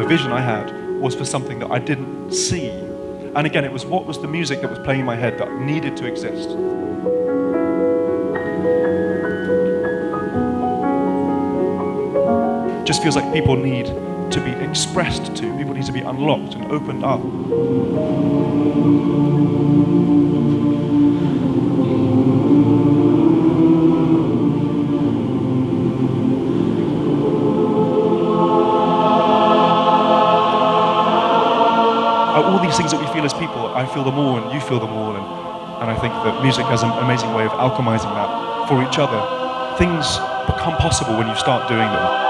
vision I had was for something that I didn't see. And again, it was what was the music that was playing in my head that needed to exist. It just feels like people need to be expressed to, people need to be unlocked and opened up. All these things that we feel as people, I feel them all and you feel them all, and I think that music has an amazing way of alchemizing that for each other. Things become possible when you start doing them.